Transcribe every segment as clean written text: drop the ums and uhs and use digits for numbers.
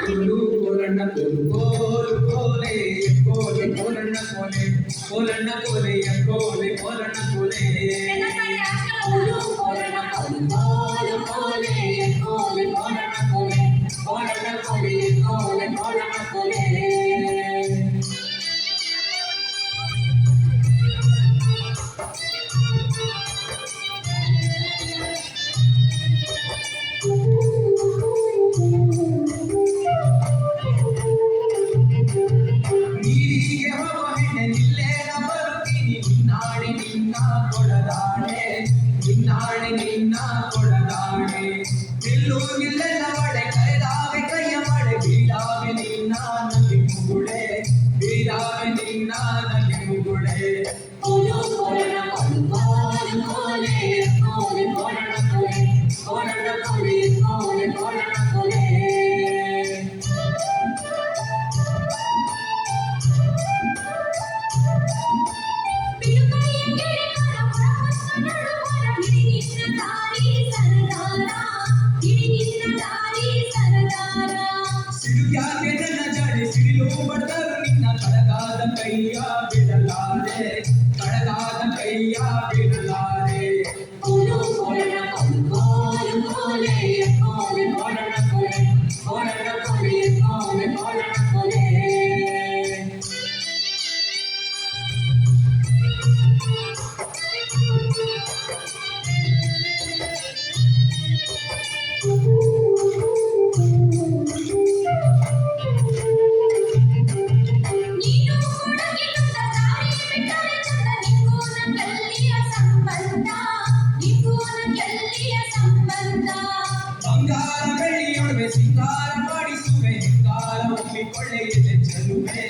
ಕುಲು ಕೋಲಣ್ಣ ಕೋಲು ಕೋಲು ಕೋಲೆ ಕೋಲೆ ಕೋಲಣ್ಣ ಕೋಲೆ ಕೋಲಣ್ಣ ಕೋಲೆ ಕೋಲೆ ಕೋಲಣ್ಣ ಕೋಲೆ ಕುಲು ಕೋಲಣ್ಣ ಕೋಲು ಕೋಲು ಕೋಲೆ ಕೋಲೆ ಕೋಲಣ್ಣ ಕೋಲೆ ಕೋಲಣ್ಣ ಕೋಲೆ ಕೋಲೆ ಕೋಲಣ್ಣ ಕೋಲೆ ನೀರಿಗೆ ಹೋಗೋ ಹೆಣ್ಣೆ ನಿಲ್ಲೇನ ಬರುತ್ತೀನಿ ನಿನ್ನಾಡೆ ನಿನ್ನ ಕೊಡದಾಡೆ ನಿನ್ನಾಡೆ ನಿನ್ನ ಕೊಡದಾಡೆ ನಿಲ್ಲು ನಿಲ್ಲೆಲ್ಲ ಒಡೆ ಕರೆದಾವೆ ಕೈಯ ಮಳೆ ಬೀಳಾವೆ ನಿನ್ನ ನಲ್ಲಿ ಮುಗುಳೆ ಬೀಳಾವೆ ನಿನ್ನ ನಲ್ಲಿ ಮುಗುಳೆ ಕುಲು ಕೋಲಣ್ಣ ಕೋಲು ಕೋಲು ಕೋಲೆ ಕೋಲೆ ಕೋಲಣ್ಣ ಕೋಲೆ ಕೋಲಣ್ಣ ಕೋಲೆ ಕೋಲೆ ಕೋಲಣ್ಣ ಕೋಲೆ ಸಿಡುಕ್ಯಾಕೆ ನನ್ನ ಜಡೆ ಸಿಡಿಲು ಬಡದರು ನಿನ್ನ ಕಡಗಾದ ಕೈಯ ಬಿಡಲಾರೆ ಕಡಗಾದ ಕೈಯ ಬಿಡಲಾರೆ ಕುಲು ಕೋಲಣ್ಣ ಕೋಲು ಕೋಲು ಕೋಲೆ ಕೋಲೆ ಕೋಲಣ್ಣ ಕೋಲೆ ಕೋಲಣ್ಣ ಕೋಲೆ ಕೋಲೆ ಕೋಲಣ್ಣ ಕೋಲೆ ಬಂಗಾರ ಬೆಳ್ಳಿಯೊಡವೆ ಸಿಂಗಾರ ಮಾಡಿಸುವೆ ಹೆಂಗಾರ ಒಪ್ಪಿಕೊಳ್ಳೆ ಎಲೆ ಚೆಲುವೆ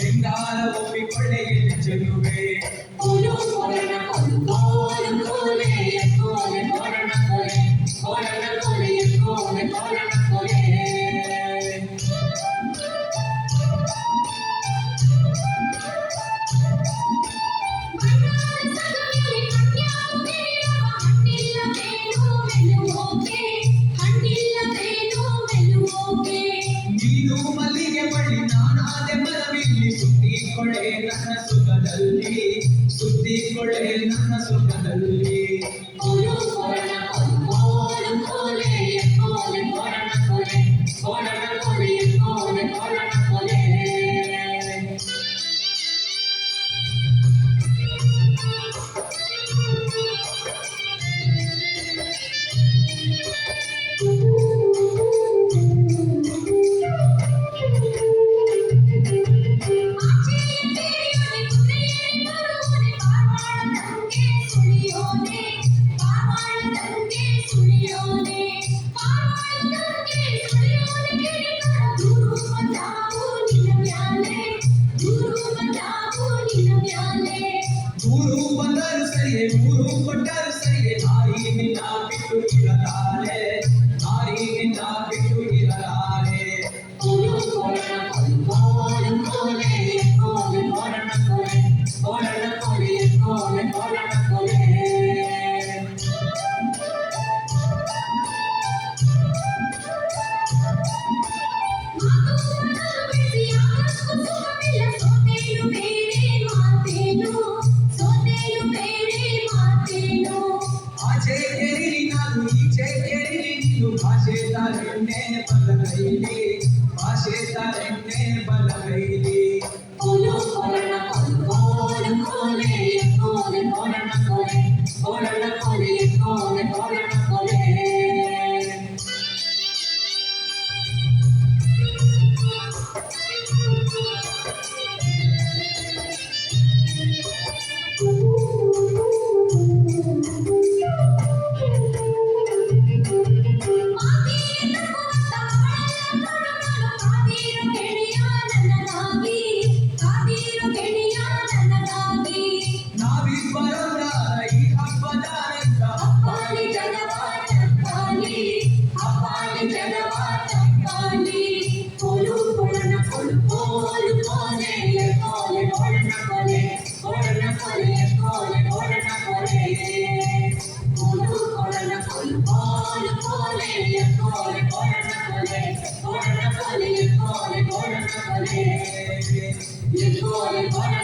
ಹೆಂಗಾರ ಒಪ್ಪಿಕೊಳ್ಳೆ ಎಲೆ ಚೆಲುವೆ ಕುಲು ಕೋಲಣ್ಣ ಕೋಲು ಕೋಲು ಕೋಲೆ ಕೋಲೆ ಕೋಲಣ್ಣ ಕೋಲೆ ಕೋಲಣ್ಣ ಕೋಲೆ ಕೋಲೆ ಕೋಲಣ್ಣ ಕೋಲೆ ನೀನು ಮಲ್ಲಿಗೆ ಬಳ್ಳಿ ನಾನಾದೆ ಮರವಿಲ್ಲಿ ಸುತ್ತಿಕೊಳ್ಳೆ ನನ್ನ ಸುಖದಲ್ಲಿ ಸುತ್ತಿಕೊಳ್ಳೆ ನನ್ನ ಸುಖದಲ್ಲಿ ಕುಲು ಕೋಲಣ್ಣ ಕೋಲು ಕೋಲೆ ಕೋಲೆ ಕೋಲಣ್ಣ ಕೋಲೆ ಕೋಲಣ್ಣ ಕೋಲೆ ಕೋಲೆ ಕೋಲಣ್ಣ ಕೋಲೆ ಮೂರು ಬಂದರು ಸರಿಯೇ ಮೂರು ಕೊಟ್ಟರು ಸರಿಯೇ ನಾರಿ ನಿನ್ನ ಬಿಟ್ಟು ಇರಲಾರೆ ನಾರಿ ನಿನ್ನ ಬಿಟ್ಟು ಇರಲಾರೆ ಕುಲು ಕೋಲಣ್ಣ ಕೋಲು ಕೋಲೆ ಕೋಲೆ ಕೋಲಣ್ಣ ಕೋಲೆ ಕೋಲಣ್ಣ ಕೋಲೆ ಕೋಲೆ ಕೋಲಣ್ಣ ಕೋಲೆ ಆಚೆ ಕೆರಿ ನಾನು ಈಚೆ ಕೆರಿ ನೀನು ಭಾಷೆ ತಾರೆಣ್ಣೆ ಬಲಗೈಲಿ ಭಾಷೆ ತಾರೆಣ್ಣೆ ಬಲಗೈಲಿ ಕುಲು ಕೋಲಣ್ಣ ಕೋಲು ಕೋಲೆ ಕೋಲೆ ಕೋಲಣ್ಣ ಕೋಲೆ ಕೋಲಣ್ಣ ಕೋಲೆ ಕೋಲೆ ಕೋಲಣ್ಣ ಕೋಲೆ ಗೆಳೆಯ Nicole, Nicole,